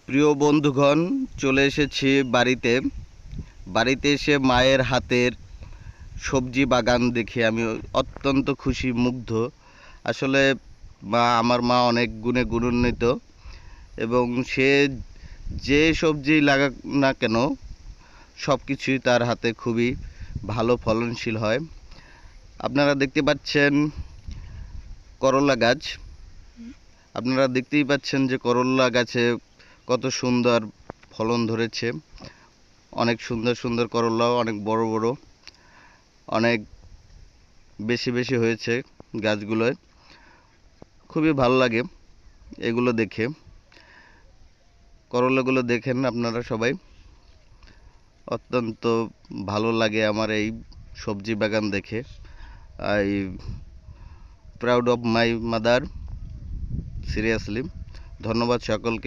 প্রিয় বন্ধুগণ, চলে এসেছি বাড়িতে এসে মায়ের হাতের সবজি বাগান দেখে আমি অত্যন্ত খুশি, মুগ্ধ। আসলে আমার মা অনেক গুণে গুণান্বিত এবং সে যে সবজি লাগাক না কেন সব কিছুই তার হাতে খুবই ভালো ফলনশীল হয়। আপনারা দেখতে পাচ্ছেন করলা গাছ, আপনারা দেখতেই পাচ্ছেন যে করলা গাছে কত সুন্দর ফলন ধরেছে। অনেক সুন্দর সুন্দর করলাও অনেক বড় বড়, অনেক বেশি বেশি হয়েছে গাছগুলোয়। খুবই ভালো লাগে এগুলো দেখে। করলাগুলো দেখেন আপনারা সবাই, অত্যন্ত ভালো লাগে আমার এই সবজি বাগান দেখে। I proud of my mother, seriously. ধন্যবাদ সকলকে।